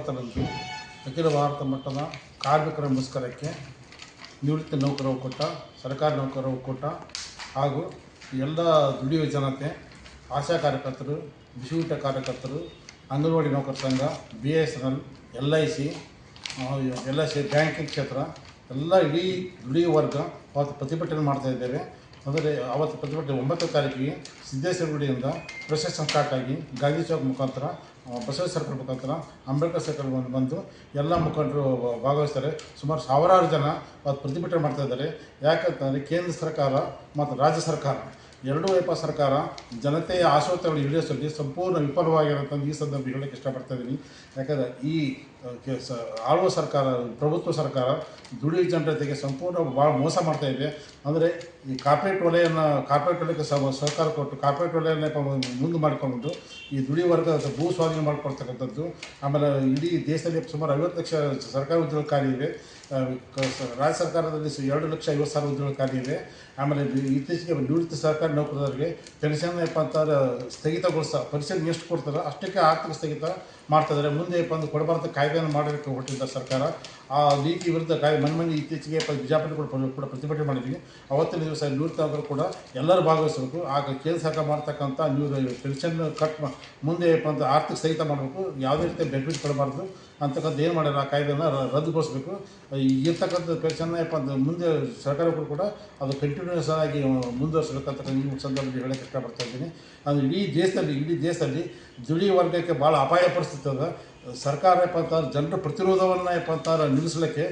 20ರಂದು ಅಖಿಲ ಭಾರತ ಮಟ್ಟದ ಕಾರ್ಮಿಕರ ಮುಷ್ಕರಕ್ಕೆ ನಿವೃತ್ತ ನೌಕರರ ಒಕ್ಕೂಟ, ಸರ್ಕಾರಿ ನೌಕರರ ಒಕ್ಕೂಟ ಹಾಗೂ ಎಲ್ಲ ದುಡಿಯುವ ಜನತೆ, ಆಶಾ ಕಾರ್ಯಕರ್ತರು, ಬಿಸಿಯೂಟ ಕಾರ್ಯಕರ್ತರು, ಅಂಗನವಾಡಿ ನೌಕರ ಸಂಘ, BSNL, LIC, ಬ್ಯಾಂಕಿಂಗ್ ಕ್ಷೇತ್ರ ಎಲ್ಲ ಇಡೀ ದುಡಿಯುವ ವರ್ಗ ಅವತ್ತು ಪ್ರತಿಭಟನೆ ಮಾಡ್ತಾಯಿದ್ದೇವೆ. ಅಂದರೆ ಅವತ್ತು ಪ್ರತಿಭಟನೆ 9 ತಾರೀಕಿಗೆ ಸಿದ್ದೇಶ್ವರ ಗುಡಿಯಿಂದ ಪ್ರೊಸೆಷನ್ ಸ್ಟಾರ್ಟ್ ಆಗಿ ಗಾಂಧಿ ಚೌಕ್ ಮುಖಾಂತರ, ಬಸವೇಶ್ವರ ಸರ್ಕಲ್ ಮುಖಾಂತರ, ಅಂಬೇಡ್ಕರ್ ಸರ್ಕಲ್ ಬಂದು ಎಲ್ಲ ಮುಖಂಡರು ಭಾಗವಹಿಸ್ತಾರೆ. ಸುಮಾರು ಸಾವಿರಾರು ಜನ ಅವತ್ತು ಪ್ರತಿಭಟನೆ ಮಾಡ್ತಾಯಿದ್ದಾರೆ. ಯಾಕಂತಂದರೆ ಕೇಂದ್ರ ಸರ್ಕಾರ ಮತ್ತು ರಾಜ್ಯ ಸರ್ಕಾರ ಎರಡೂ ಸರ್ಕಾರ ಜನತೆಯ ಆಶೋತ್ತರಗಳು ಈಡೇರಿಸುವಲ್ಲಿ ಸಂಪೂರ್ಣ ವಿಫಲವಾಗಿರುತ್ತಂದು ಈ ಸಂದರ್ಭ ಹೇಳೋಕ್ಕೆ ಇಷ್ಟಪಡ್ತಾಯಿದ್ದೀನಿ. ಯಾಕಂದರೆ ಈ ಆಳುವ ಸರ್ಕಾರ, ಪ್ರಭುತ್ವ ಸರ್ಕಾರ ದುಡಿಯುವ ಜನತೆಗೆ ಸಂಪೂರ್ಣ ಭಾಳ ಮೋಸ ಮಾಡ್ತಾಯಿದೆ. ಅಂದರೆ ಈ ಕಾರ್ಪೊರೇಟ್ ವಲಯಕ್ಕೆ ಸಹಕಾರ ಕೊಟ್ಟು ಕಾರ್ಪೊರೇಟ್ ವಲಯನೇ ಮುಂದೆ ಮಾಡಿಕೊಂಡು ಈ ದುಡಿಯುವ ವರ್ಗ ಭೂ ಸ್ವಾಧೀನ ಮಾಡಿಕೊಡ್ತಕ್ಕಂಥದ್ದು. ಆಮೇಲೆ ಇಡೀ ದೇಶದಲ್ಲಿ ಸುಮಾರು 50 ಲಕ್ಷ ಸರ್ಕಾರಿ ಉದ್ಯೋಗ ಖಾಲಿ ಇವೆ. ರಾಜ್ಯ ಸರ್ಕಾರದಲ್ಲಿ 2,50,000 ಉದ್ಯೋಗ ಖಾಲಿ ಇದೆ. ಆಮೇಲೆ ಇತ್ತೀಚೆಗೆ ನಿವೃತ್ತ ಸರ್ಕಾರಿ ನೌಕರರಿಗೆ ಪೆನ್ಷನ್ ಸ್ಥಗಿತಗೊಳಿಸ್ತಾ ಪೆನ್ಷನ್ ಎಷ್ಟು ಕೊಡ್ತಾರೋ ಅಷ್ಟಕ್ಕೆ ಆರ್ಥಿಕ ಸ್ಥಗಿತ ಮಾಡ್ತಾಯಿದ್ದಾರೆ. ಮುಂದೆ ಕೊಡಬಾರ್ದು ಕಾಯ್ದೆಯನ್ನು ಮಾಡಲಿಕ್ಕೆ ಹೊರಟಿದ್ದಾರೆ ಸರ್ಕಾರ. ಆ ನೀತಿ ವಿರುದ್ಧ ಮನೆ ಇತ್ತೀಚೆಗೆ ಬಿಜಾಪುರ ಕೂಡ ಪ್ರತಿಭಟನೆ ಮಾಡಿದ್ವಿ. ಅವತ್ತಿನ ದಿವಸ ನಿವೃತ್ತ ನೌಕರರು ಕೂಡ ಎಲ್ಲರೂ ಭಾಗವಹಿಸಬೇಕು. ಆಗ ಕೇಂದ್ರ ಸರ್ಕಾರ ಮಾಡ್ತಕ್ಕಂಥ ಪೆನ್ಷನ್ ಕಟ್ ಮುಂದೆ ಆರ್ಥಿಕ ಸ್ಥಗಿತ ಮಾಡಬೇಕು, ಯಾವುದೇ ರೀತಿಯ ಬೆನಿಫಿಟ್ ಕೊಡಬಾರ್ದು ಅಂತಕ್ಕಂಥ ಏನು ಮಾಡ್ಯಾರ ಆ ಕಾಯ್ದೆಯನ್ನು ರದ್ದುಗೊಳಿಸಬೇಕು. ಇರ್ತಕ್ಕಂಥ ಪೆನ್ಷನ್ ಮುಂದೆ ಸರ್ಕಾರಕ್ಕೂ ಕೂಡ ಅದು ಕಂಟಿನ್ಯೂಸ್ ಆಗಿ ಮುಂದುವರಿಸಬೇಕಂತ ಈ ಸಂದರ್ಭದಲ್ಲಿ ಹೇಳೋಕ್ಕೆ ಇಷ್ಟಪಡ್ತಾ ಇದ್ದೀನಿ. ಅದು ಇಡೀ ದೇಶದಲ್ಲಿ ದುಡಿಯುವ ವರ್ಗಕ್ಕೆ ಭಾಳ ಅಪಾಯ ಪರಿಸ್ಥಿತಿ ಅದ. ಸರ್ಕಾರ ಜನರ ಪ್ರತಿರೋಧವನ್ನು ನಿಲ್ಲಿಸಲಿಕ್ಕೆ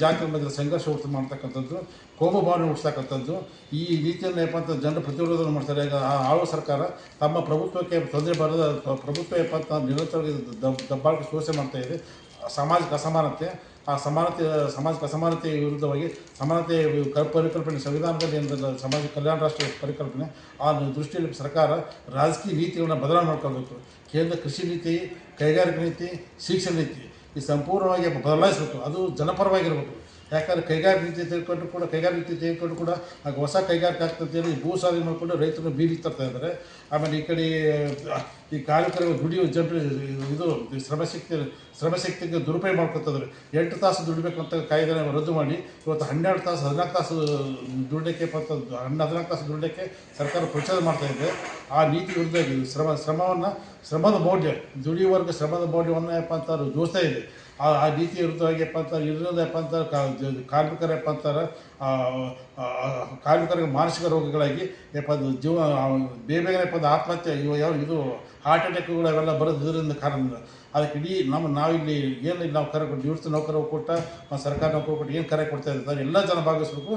ಜಾತಿ ಮಧ್ಯೆ ಸಂಘರ್ಷ ಮಾಡ್ತಕ್ಕಂಥದ್ದು, ಕೋಮು ಭಾವನೆ ಹುಟ್ಟಿಸ್ತಕ್ಕಂಥದ್ದು, ಈ ರೀತಿಯನ್ನು ಜನರ ಪ್ರತಿರೋಧವನ್ನು ಮಾಡ್ತಾರೆ. ಈಗ ಆಳುವ ಸರ್ಕಾರ ತಮ್ಮ ಪ್ರಭುತ್ವಕ್ಕೆ ತೊಂದರೆ ಬರದ ಪ್ರಭುತ್ವ ನಿರಂತರವಾಗಿ ದಬ್ಬಾಳಿಕೆ ಶೋಷಣೆ ಮಾಡ್ತಾಯಿದೆ. ಸಾಮಾಜಿಕ ಅಸಮಾನತೆ ವಿರುದ್ಧವಾಗಿ ಸಮಾನತೆ ಪರಿಕಲ್ಪನೆ ಸಂವಿಧಾನದಲ್ಲಿ ಏನಂದ್ರೆ ಸಮಾಜ ಕಲ್ಯಾಣ ರಾಷ್ಟ್ರ ಪರಿಕಲ್ಪನೆ, ಆ ದೃಷ್ಟಿಯಲ್ಲಿ ಸರ್ಕಾರ ರಾಜಕೀಯ ನೀತಿಗಳನ್ನ ಬದಲಾವಣೆ ಮಾಡ್ಕೊಳ್ಬೇಕು. ಕೇಂದ್ರ ಕೃಷಿ ನೀತಿ, ಕೈಗಾರಿಕಾ ನೀತಿ, ಶಿಕ್ಷಣ ನೀತಿ ಈ ಸಂಪೂರ್ಣವಾಗಿ ಬದಲಾಯಿಸಬೇಕು. ಅದು ಜನಪರವಾಗಿರಬೇಕು. ಯಾಕಂದರೆ ಕೈಗಾರಿಕಾ ನೀತಿ ತೆಗೆದುಕೊಂಡು ಕೂಡ ಆಗ ಹೊಸ ಕೈಗಾರಿಕೆ ಆಗ್ತಂತೇಳಿ ಭೂ ಸ್ವಾಧೀನ ಮಾಡಿಕೊಂಡು ರೈತರನ್ನು ಬೀದಿಗೆ ತರ್ತಾ ಇದ್ದಾರೆ. ಆಮೇಲೆ ಈ ಕಡೆ ಈ ಕಾರ್ಮಿಕರಿಗೆ ದುಡಿಯುವ ಜನರು ಇದು ಶ್ರಮಶಕ್ತಿಗೆ ದುರುಪಯೋಗ ಮಾಡ್ಕೊತಿದ್ರು. 8 ತಾಸು ದುಡಿಬೇಕಂತ ಕಾಯ್ದೆನ ರದ್ದು ಮಾಡಿ ಇವತ್ತು 12 ತಾಸು 14 ತಾಸು ದುಡಿಯೋಕ್ಕೆ 14 ತಾಸು ದುಡಿಯೋಕ್ಕೆ ಸರ್ಕಾರ ಪ್ರಚಾರ ಮಾಡ್ತಾಯಿದೆ. ಆ ನೀತಿ ವಿರುದ್ಧ ಶ್ರಮದ ಮೌಲ್ಯ, ದುಡಿಯುವ ವರ್ಗ ಶ್ರಮದ ಮೌಲ್ಯವನ್ನು ದೋಸ್ತಾ ಇದೆ. ಆ ನೀತಿ ವಿರುದ್ಧವಾಗಿ ಕಾರ್ಮಿಕರಿಗೆ ಮಾನಸಿಕ ರೋಗಗಳಾಗಿ ಬೇಗನೆ ಆತ್ಮಹತ್ಯೆ, ಇದು ಹಾರ್ಟ್ ಅಟ್ಯಾಕ್ಗಳು ಅವೆಲ್ಲ ಬರೋದು ಇದರಿಂದ ಕಾರಣದಿಂದ. ಅದಕ್ಕೆ ಇಡೀ ನಾವಿಲ್ಲಿ ಏನು ನಾವು ಕರೆ ಕೊಟ್ಟು ನಿವೃತ್ತ ನೌಕರ ಒಕ್ಕೂಟ, ಸರ್ಕಾರಿ ನೌಕರ ಒಕ್ಕೂಟ ಏನು ಕರೆ ಕೊಡ್ತಾ ಇದ್ದಾರೆ ಎಲ್ಲ ಜನ ಭಾಗವಹಿಸಬೇಕು.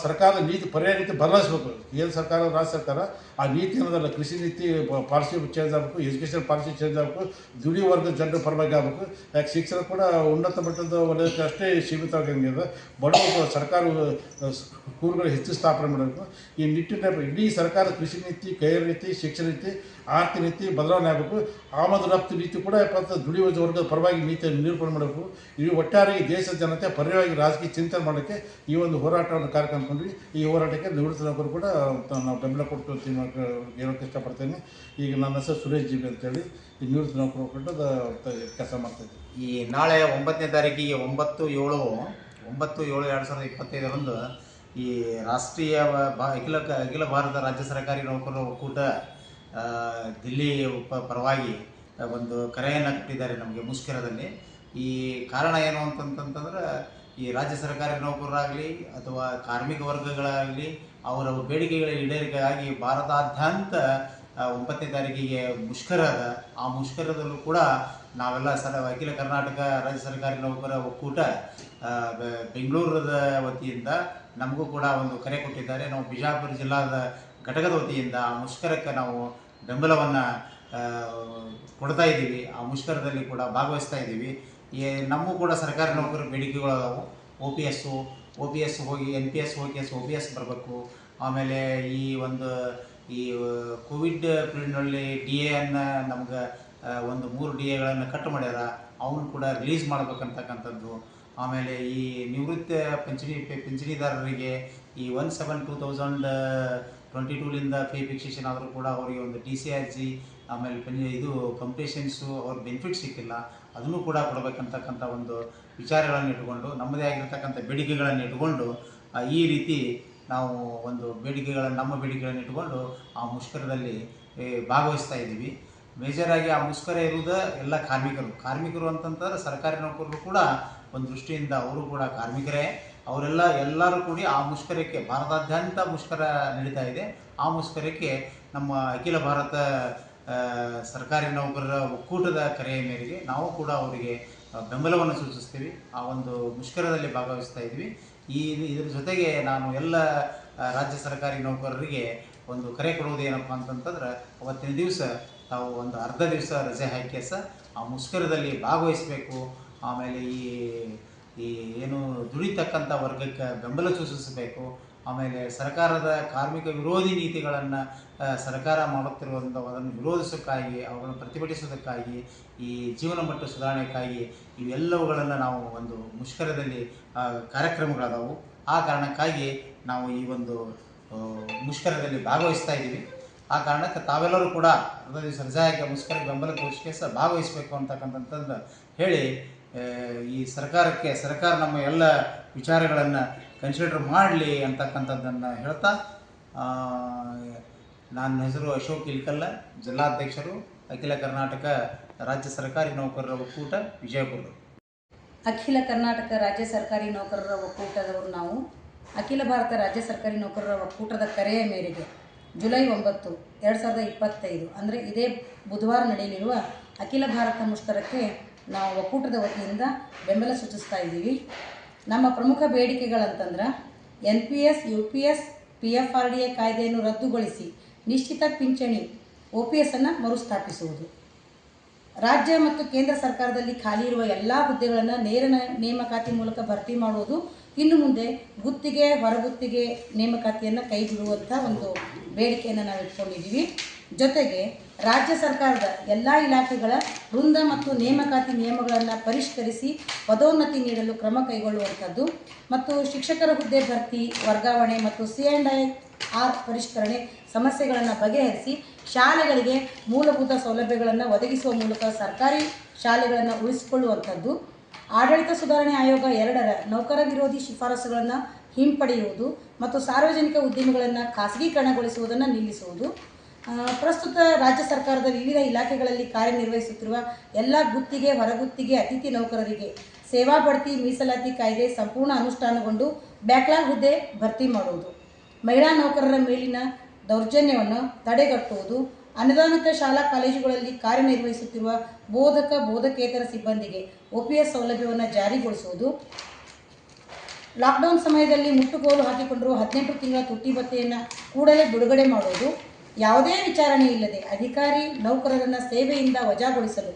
ಸರ್ಕಾರದ ನೀತಿ ಪರ್ಯಾಯ ನೀತಿ ಬದಲಾಯಿಸಬೇಕು. ಏನು ಸರ್ಕಾರ, ರಾಜ್ಯ ಸರ್ಕಾರ ಆ ನೀತಿ ಅನ್ನೋದಲ್ಲ, ಕೃಷಿ ನೀತಿ ಪಾಲಿಸಿ ಚೇಂಜ್ ಆಗಬೇಕು, ಎಜುಕೇಷನ್ ಪಾಲಿಸಿ ಚೇಂಜ್ ಆಗಬೇಕು, ದುಡಿಯುವ ವರ್ಗದ ಜನರ ಪರವಾಗಿ ಆಗಬೇಕು. ಯಾಕೆ ಶಿಕ್ಷಣ ಕೂಡ ಉನ್ನತ ಮಟ್ಟದ ವಲಯಕ್ಕೆ ಅಷ್ಟೇ ಸೀಮಿತವಾಗಿದೆ. ಬಡವರು ಸರ್ಕಾರ ಸ್ಕೂಲ್ಗಳು ಹೆಚ್ಚು ಸ್ಥಾಪನೆ ಮಾಡಬೇಕು. ಈ ನಿಟ್ಟಿನಲ್ಲಿ ಇಡೀ ಸರ್ಕಾರ ಕೃಷಿ ನೀತಿ, ಕೈಗಾರಿಕಾ ನೀತಿ, ಶಿಕ್ಷಣ ನೀತಿ, ಆರ್ಥಿಕ ನೀತಿ ಬದಲಾವಣೆ ಆಗಬೇಕು. ಆಮದು ರಫ್ತು ನೀತಿ ಕೂಡ ದುಡಿಯುವ ವರ್ಗದ ಪರವಾಗಿ ನೀತಿಯನ್ನು ನಿರೂಪಣೆ ಮಾಡಬೇಕು. ಈ ಒಟ್ಟಾರೆ ಈ ದೇಶದ ಜನತೆ ಪರ್ಯಾಯವಾಗಿ ರಾಜಕೀಯ ಚಿಂತನೆ ಮಾಡೋಕ್ಕೆ ಈ ಒಂದು ಹೋರಾಟವನ್ನು ಕಾರ್ಯಕ್ರಮ ಅಂದ್ಕೊಂಡ್ವಿ. ಈ ಹೋರಾಟಕ್ಕೆ ನಿವೃತ್ತ ನೌಕರು ಕೂಡ ನಾವು ಬೆಂಬಲ ಕೊಟ್ಟು ಹೇಳೋಕ್ಕೆ ಇಷ್ಟಪಡ್ತೇನೆ. ಈಗ ನನ್ನ ಹೆಸರು ಸುರೇಶ್ ಜಿ ಅಂತೇಳಿ ಈ ನಿವೃತ್ತ ನೌಕರು ಒಕ್ಕೂಟದ ಕೆಲಸ ಮಾಡ್ತಾಯಿದ್ದೆ. ಈ ನಾಳೆ 9ನೇ ತಾರೀಕಿಗೆ 9/7/2025 ಈ ರಾಷ್ಟ್ರೀಯ ಅಖಿಲ ಭಾರತ ರಾಜ್ಯ ಸರ್ಕಾರಿ ನೌಕರರ ಒಕ್ಕೂಟ ದಿಲ್ಲಿ ಪರವಾಗಿ ಒಂದು ಕರೆಯನ್ನು ಕೊಟ್ಟಿದ್ದಾರೆ ನಮಗೆ ಮುಷ್ಕರದಲ್ಲಿ. ಈ ಕಾರಣ ಏನು ಅಂತಂತಂದ್ರೆ ಈ ರಾಜ್ಯ ಸರ್ಕಾರಿ ನೌಕರರಾಗಲಿ ಅಥವಾ ಕಾರ್ಮಿಕ ವರ್ಗಗಳಾಗಲಿ ಅವರ ಬೇಡಿಕೆಗಳ ಈಡೇರಿಕೆಯಾಗಿ ಭಾರತಾದ್ಯಂತ 9ನೇ ತಾರೀಕಿಗೆ ಮುಷ್ಕರ ಅದ. ಆ ಮುಷ್ಕರದಲ್ಲೂ ಕೂಡ ನಾವೆಲ್ಲ ಅಖಿಲ ಕರ್ನಾಟಕ ರಾಜ್ಯ ಸರ್ಕಾರಿ ನೌಕರ ಒಕ್ಕೂಟ ಬೆಂಗಳೂರದ ವತಿಯಿಂದ ನಮಗೂ ಕೂಡ ಒಂದು ಕರೆ ಕೊಟ್ಟಿದ್ದಾರೆ. ನಾವು ಬಿಜಾಪುರ ಜಿಲ್ಲಾದ ಘಟಕದ ವತಿಯಿಂದ ಆ ಮುಷ್ಕರಕ್ಕೆ ನಾವು ಬೆಂಬಲವನ್ನು ಕೊಡ್ತಾ ಇದ್ದೀವಿ. ಆ ಮುಷ್ಕರದಲ್ಲಿ ಕೂಡ ಭಾಗವಹಿಸ್ತಾ ಇದ್ದೀವಿ. ನಮಗೂ ಕೂಡ ಸರ್ಕಾರಿ ನೌಕರರ ಬೇಡಿಕೆಗಳು ಅದಾವು. ಒ ಪಿ ಎಸ್ ಹೋಗಿ NPS ಹೋಗಿ OPS ಬರಬೇಕು. ಆಮೇಲೆ ಈ ಕೋವಿಡ್ ಪೀರಿಯಡ್ನಲ್ಲಿ DA ಅನ್ನು ನಮ್ಗೆ ಒಂದು 3 DAಗಳನ್ನು ಕಟ್ ಮಾಡ್ಯಾರ, ಅವನು ಕೂಡ ರಿಲೀಸ್ ಮಾಡ್ಬೇಕಂತಕ್ಕಂಥದ್ದು. ಆಮೇಲೆ ಈ ನಿವೃತ್ತ ಪಿಂಚಣಿದಾರರಿಗೆ ಈ 1/7/2022 ಪೇ ಫಿಕ್ಸೇಷನ್ ಆದರೂ ಕೂಡ ಅವರಿಗೆ ಒಂದು TC ಅರ್ಜಿ ಆಮೇಲೆ ಇದು ಕಂಪ್ಟೇಷನ್ಸು ಅವ್ರ ಬೆನಿಫಿಟ್ ಸಿಕ್ಕಿಲ್ಲ, ಅದನ್ನು ಕೂಡ ಕೊಡಬೇಕಂತಕ್ಕಂಥ ಒಂದು ವಿಚಾರಗಳನ್ನು ಇಟ್ಕೊಂಡು ನಮ್ಮದೇ ಆಗಿರ್ತಕ್ಕಂಥ ಬೇಡಿಕೆಗಳನ್ನು ಇಟ್ಕೊಂಡು ಈ ರೀತಿ ನಾವು ಒಂದು ನಮ್ಮ ಬೇಡಿಕೆಗಳನ್ನು ಇಟ್ಕೊಂಡು ಆ ಮುಷ್ಕರದಲ್ಲಿ ಭಾಗವಹಿಸ್ತಾ ಇದ್ದೀವಿ. ಮೇಜರಾಗಿ ಆ ಮುಷ್ಕರ ಇರುವುದು ಎಲ್ಲ ಕಾರ್ಮಿಕರು ಅಂತಂತಂದ್ರೆ ಸರ್ಕಾರಿ ನೌಕರರು ಕೂಡ ಒಂದು ದೃಷ್ಟಿಯಿಂದ ಅವರು ಕೂಡ ಕಾರ್ಮಿಕರೇ. ಎಲ್ಲರೂ ಕೂಡಿ ಆ ಮುಷ್ಕರಕ್ಕೆ ಭಾರತಾದ್ಯಂತ ಮುಷ್ಕರ ನಡೀತಾ ಇದೆ. ಆ ಮುಷ್ಕರಕ್ಕೆ ನಮ್ಮ ಅಖಿಲ ಭಾರತ ಸರ್ಕಾರಿ ನೌಕರರ ಒಕ್ಕೂಟದ ಕರೆಯ ಮೇರೆಗೆ ನಾವು ಕೂಡ ಅವರಿಗೆ ಬೆಂಬಲವನ್ನು ಸೂಚಿಸ್ತೀವಿ. ಆ ಒಂದು ಮುಷ್ಕರದಲ್ಲಿ ಭಾಗವಹಿಸ್ತಾ ಇದ್ವಿ. ಇದರ ಜೊತೆಗೆ ನಾನು ಎಲ್ಲ ರಾಜ್ಯ ಸರ್ಕಾರಿ ನೌಕರರಿಗೆ ಒಂದು ಕರೆ ಕೊಡುವುದು ಏನಪ್ಪ ಅಂತಂತಂದ್ರೆ, ಅವತ್ತಿನ ದಿವಸ ತಾವು ಒಂದು ಅರ್ಧ ದಿವಸ ರಜೆ ಹಾಕಿ ಆ ಮುಷ್ಕರದಲ್ಲಿ ಭಾಗವಹಿಸಬೇಕು. ಆಮೇಲೆ ಈ ಏನು ದುಡಿತಕ್ಕಂಥ ವರ್ಗಕ್ಕೆ ಬೆಂಬಲ ಸೂಚಿಸಬೇಕು. ಆಮೇಲೆ ಸರ್ಕಾರದ ಕಾರ್ಮಿಕ ವಿರೋಧಿ ನೀತಿಗಳನ್ನು ಸರ್ಕಾರ ಮಾಡುತ್ತಿರುವಂಥ ಅದನ್ನು ವಿರೋಧಿಸೋಕ್ಕಾಗಿ, ಅವುಗಳನ್ನು ಪ್ರತಿಭಟಿಸೋದಕ್ಕಾಗಿ, ಈ ಜೀವನ ಮಟ್ಟ ಸುಧಾರಣೆಗಾಗಿ ಇವೆಲ್ಲವುಗಳನ್ನು ನಾವು ಒಂದು ಮುಷ್ಕರದಲ್ಲಿ ಕಾರ್ಯಕ್ರಮಗಳಾದವು. ಆ ಕಾರಣಕ್ಕಾಗಿ ನಾವು ಈ ಒಂದು ಮುಷ್ಕರದಲ್ಲಿ ಭಾಗವಹಿಸ್ತಾ ಇದ್ದೀವಿ. ಆ ಕಾರಣಕ್ಕೆ ತಾವೆಲ್ಲರೂ ಕೂಡ ಅರ್ಧ ದಿವಸ ರಜೆ ಹಾಕಿ ಮುಷ್ಕರ ಬೆಂಬಲ ತೋರಿಸಿಕೆ ಭಾಗವಹಿಸಬೇಕು ಅಂತಕ್ಕಂಥದ್ದು ಹೇಳಿ, ಈ ಸರ್ಕಾರ ನಮ್ಮ ಎಲ್ಲ ವಿಚಾರಗಳನ್ನು ಕನ್ಸಿಡರ್ ಮಾಡಲಿ ಅಂತಕ್ಕಂಥದ್ದನ್ನು ಹೇಳ್ತಾ, ನನ್ನ ಹೆಸರು ಅಶೋಕ್ ಇಲ್ಕಲ್ಲ, ಜಿಲ್ಲಾಧ್ಯಕ್ಷರು, ಅಖಿಲ ಕರ್ನಾಟಕ ರಾಜ್ಯ ಸರ್ಕಾರಿ ನೌಕರರ ಒಕ್ಕೂಟ, ವಿಜಯಪುರ. ಅಖಿಲ ಕರ್ನಾಟಕ ರಾಜ್ಯ ಸರ್ಕಾರಿ ನೌಕರರ ಒಕ್ಕೂಟದವರು ನಾವು ಅಖಿಲ ಭಾರತ ರಾಜ್ಯ ಸರ್ಕಾರಿ ನೌಕರರ ಒಕ್ಕೂಟದ ಕರೆಯ ಮೇರೆಗೆ ಜುಲೈ 9, 2025 ಅಂದರೆ ಇದೇ ಬುಧವಾರ ನಡೆಯಲಿರುವ ಅಖಿಲ ಭಾರತ ಮುಷ್ಕರಕ್ಕೆ ನಾವು ಒಕ್ಕೂಟದ ವತಿಯಿಂದ ಬೆಂಬಲ ಸೂಚಿಸ್ತಾ ಇದ್ದೀವಿ. ನಮ್ಮ ಪ್ರಮುಖ ಬೇಡಿಕೆಗಳಂತಂದ್ರೆ NPS, UPS, PFRDA ಕಾಯ್ದೆಯನ್ನು ರದ್ದುಗೊಳಿಸಿ ನಿಶ್ಚಿತ ಪಿಂಚಣಿ OPS ಅನ್ನು ಮರುಸ್ಥಾಪಿಸುವುದು, ರಾಜ್ಯ ಮತ್ತು ಕೇಂದ್ರ ಸರ್ಕಾರದಲ್ಲಿ ಖಾಲಿ ಇರುವ ಎಲ್ಲ ಹುದ್ದೆಗಳನ್ನು ನೇರ ನೇಮಕಾತಿ ಮೂಲಕ ಭರ್ತಿ ಮಾಡುವುದು, ಇನ್ನು ಮುಂದೆ ಗುತ್ತಿಗೆ ಹೊರಗುತ್ತಿಗೆ ನೇಮಕಾತಿಯನ್ನು ಕೈ ಬಿಡುವಂಥ ಒಂದು ಬೇಡಿಕೆಯನ್ನು ನಾವು ಇಟ್ಕೊಂಡಿದ್ದೀವಿ. ಜೊತೆಗೆ ರಾಜ್ಯ ಸರ್ಕಾರದ ಎಲ್ಲ ಇಲಾಖೆಗಳ ವೃಂದ ಮತ್ತು ನೇಮಕಾತಿ ನಿಯಮಗಳನ್ನು ಪರಿಷ್ಕರಿಸಿ ಪದೋನ್ನತಿ ನೀಡಲು ಕ್ರಮ ಕೈಗೊಳ್ಳುವಂಥದ್ದು ಮತ್ತು ಶಿಕ್ಷಕರ ಹುದ್ದೆ ಭರ್ತಿ, ವರ್ಗಾವಣೆ ಮತ್ತು C&IR ಪರಿಷ್ಕರಣೆ ಸಮಸ್ಯೆಗಳನ್ನು ಬಗೆಹರಿಸಿ ಶಾಲೆಗಳಿಗೆ ಮೂಲಭೂತ ಸೌಲಭ್ಯಗಳನ್ನು ಒದಗಿಸುವ ಮೂಲಕ ಸರ್ಕಾರಿ ಶಾಲೆಗಳನ್ನು ಉಳಿಸಿಕೊಳ್ಳುವಂಥದ್ದು, ಆಡಳಿತ ಸುಧಾರಣೆ ಆಯೋಗ 2ರ ನೌಕರ ವಿರೋಧಿ ಶಿಫಾರಸುಗಳನ್ನು ಹಿಂಪಡೆಯುವುದು ಮತ್ತು ಸಾರ್ವಜನಿಕ ಉದ್ಯಮಗಳನ್ನು ಖಾಸಗೀಕರಣಗೊಳಿಸುವುದನ್ನು ನಿಲ್ಲಿಸುವುದು, ಪ್ರಸ್ತುತ ರಾಜ್ಯ ಸರ್ಕಾರದ ವಿವಿಧ ಇಲಾಖೆಗಳಲ್ಲಿ ಕಾರ್ಯನಿರ್ವಹಿಸುತ್ತಿರುವ ಎಲ್ಲ ಗುತ್ತಿಗೆ, ಹೊರಗುತ್ತಿಗೆ, ಅತಿಥಿ ನೌಕರರಿಗೆ ಸೇವಾ ಬಡ್ತಿ ಮೀಸಲಾತಿ ಕಾಯ್ದೆ ಸಂಪೂರ್ಣ ಅನುಷ್ಠಾನಗೊಂಡು ಬ್ಯಾಕ್ಲಾಗ್ ಹುದ್ದೆ ಭರ್ತಿ ಮಾಡುವುದು, ಮಹಿಳಾ ನೌಕರರ ಮೇಲಿನ ದೌರ್ಜನ್ಯವನ್ನು ತಡೆಗಟ್ಟುವುದು, ಅನುದಾನಿತ ಶಾಲಾ ಕಾಲೇಜುಗಳಲ್ಲಿ ಕಾರ್ಯನಿರ್ವಹಿಸುತ್ತಿರುವ ಬೋಧಕೇತರ ಸಿಬ್ಬಂದಿಗೆ OPS ಸೌಲಭ್ಯವನ್ನು ಜಾರಿಗೊಳಿಸುವುದು, ಲಾಕ್ಡೌನ್ ಸಮಯದಲ್ಲಿ ಮುಟ್ಟುಗೋಲು ಹಾಕಿಕೊಂಡಿರುವ 18 ತಿಂಗಳ ತುಟ್ಟಿ ಭತ್ಯೆಯನ್ನು ಕೂಡಲೇ ಬಿಡುಗಡೆ ಮಾಡುವುದು, ಯಾವುದೇ ವಿಚಾರಣೆ ಇಲ್ಲದೆ ಅಧಿಕಾರಿ ನೌಕರರನ್ನು ಸೇವೆಯಿಂದ ವಜಾಗೊಳಿಸಲು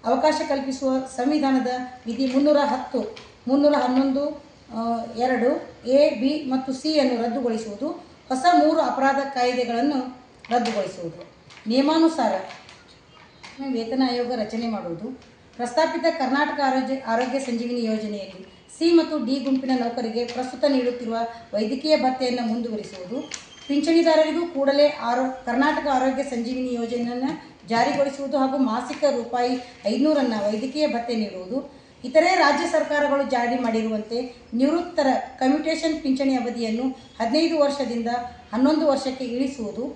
ಅವಕಾಶ ಕಲ್ಪಿಸುವ ಸಂವಿಧಾನದ ವಿಧಿ 310, 311, 2, A, B ಮತ್ತು C ಅನ್ನು ರದ್ದುಗೊಳಿಸುವುದು, ಹೊಸ 3 ಅಪರಾಧ ಕಾಯ್ದೆಗಳನ್ನು ರದ್ದುಗೊಳಿಸುವುದು, ನಿಯಮಾನುಸಾರ ವೇತನ ಆಯೋಗ ರಚನೆ ಮಾಡುವುದು, ಪ್ರಸ್ತಾಪಿತ ಕರ್ನಾಟಕ ಆರೋಗ್ಯ ಸಂಜೀವಿನಿ ಯೋಜನೆಯಲ್ಲಿ C ಮತ್ತು D ಗುಂಪಿನ ನೌಕರಿಗೆ ಪ್ರಸ್ತುತ ನೀಡುತ್ತಿರುವ ವೈದ್ಯಕೀಯ ಭತ್ಯೆಯನ್ನು ಮುಂದುವರಿಸುವುದು, ಪಿಂಚಣಿದಾರರಿಗೂ ಕೂಡಲೇ ಕರ್ನಾಟಕ ಆರೋಗ್ಯ ಸಂಜೀವಿನಿ ಯೋಜನೆಯನ್ನು ಜಾರಿಗೊಳಿಸುವುದು ಹಾಗೂ ಮಾಸಿಕ ರೂಪಾಯಿ 500 ವೈದ್ಯಕೀಯ ಭತ್ಯೆ ನೀಡುವುದು, ಇತರೆ ರಾಜ್ಯ ಸರ್ಕಾರಗಳು ಜಾರಿ ಮಾಡಿರುವಂತೆ ನಿವೃತ್ತರ ಕಮ್ಯುಟೇಷನ್ ಪಿಂಚಣಿ ಅವಧಿಯನ್ನು 15 ವರ್ಷದಿಂದ 11 ವರ್ಷಕ್ಕೆ ಇಳಿಸುವುದು,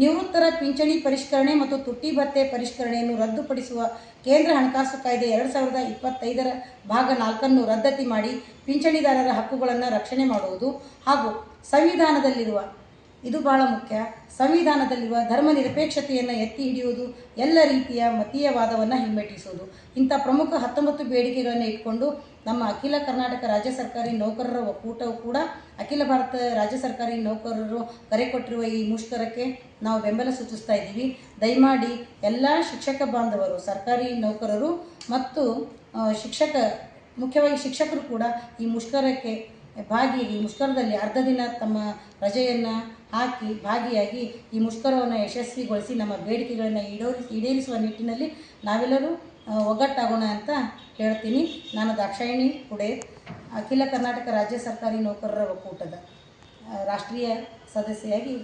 ನಿವೃತ್ತರ ಪಿಂಚಣಿ ಪರಿಷ್ಕರಣೆ ಮತ್ತು ತುಟ್ಟಿ ಭತ್ಯೆ ಪರಿಷ್ಕರಣೆಯನ್ನು ರದ್ದುಪಡಿಸುವ ಕೇಂದ್ರ ಹಣಕಾಸು ಕಾಯ್ದೆ 2025ರ ಭಾಗ 4 ರದ್ದತಿ ಮಾಡಿ ಪಿಂಚಣಿದಾರರ ಹಕ್ಕುಗಳನ್ನು ರಕ್ಷಣೆ ಮಾಡುವುದು ಹಾಗೂ ಸಂವಿಧಾನದಲ್ಲಿರುವ, ಇದು ಬಹಳ ಮುಖ್ಯ, ಸಂವಿಧಾನದಲ್ಲಿರುವ ಧರ್ಮ ನಿರಪೇಕ್ಷತೆಯನ್ನು ಎತ್ತಿ ಹಿಡಿಯುವುದು, ಎಲ್ಲ ರೀತಿಯ ಮತೀಯವಾದವನ್ನು ಹಿಮ್ಮೆಟ್ಟಿಸುವುದು. ಇಂಥ ಪ್ರಮುಖ 19 ಬೇಡಿಕೆಗಳನ್ನು ಇಟ್ಕೊಂಡು ನಮ್ಮ ಅಖಿಲ ಕರ್ನಾಟಕ ರಾಜ್ಯ ಸರ್ಕಾರಿ ನೌಕರರ ಒಕ್ಕೂಟವು ಕೂಡ ಅಖಿಲ ಭಾರತ ರಾಜ್ಯ ಸರ್ಕಾರಿ ನೌಕರರು ಕರೆ ಕೊಟ್ಟಿರುವ ಈ ಮುಷ್ಕರಕ್ಕೆ ನಾವು ಬೆಂಬಲ ಸೂಚಿಸ್ತಾ ಇದ್ದೀವಿ. ದಯಮಾಡಿ ಎಲ್ಲ ಶಿಕ್ಷಕ ಬಾಂಧವರು, ಸರ್ಕಾರಿ ನೌಕರರು ಮತ್ತು ಮುಖ್ಯವಾಗಿ ಶಿಕ್ಷಕರು ಕೂಡ ಈ ಮುಷ್ಕರಕ್ಕೆ ಈ ಮುಷ್ಕರದಲ್ಲಿ ಅರ್ಧ ದಿನ ತಮ್ಮ ರಜೆಯನ್ನು ಹಾಕಿ ಭಾಗಿಯಾಗಿ ಈ ಮುಷ್ಕರವನ್ನು ಯಶಸ್ವಿಗೊಳಿಸಿ ನಮ್ಮ ಬೇಡಿಕೆಗಳನ್ನು ಈಡೇರಿಸುವ ನಿಟ್ಟಿನಲ್ಲಿ ನಾವೆಲ್ಲರೂ ಒಗ್ಗಟ್ಟಾಗೋಣ ಅಂತ ಹೇಳ್ತೀನಿ. ನಾನು ದಾಕ್ಷಾಯಿಣಿ ಪುಡೆ, ಅಖಿಲ ಕರ್ನಾಟಕ ರಾಜ್ಯ ಸರ್ಕಾರಿ ನೌಕರರ ಒಕ್ಕೂಟದ ರಾಷ್ಟ್ರೀಯ ಸದಸ್ಯೆಯಾಗಿ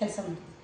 ಕೆಲಸ ಮಾಡ್ತೀನಿ.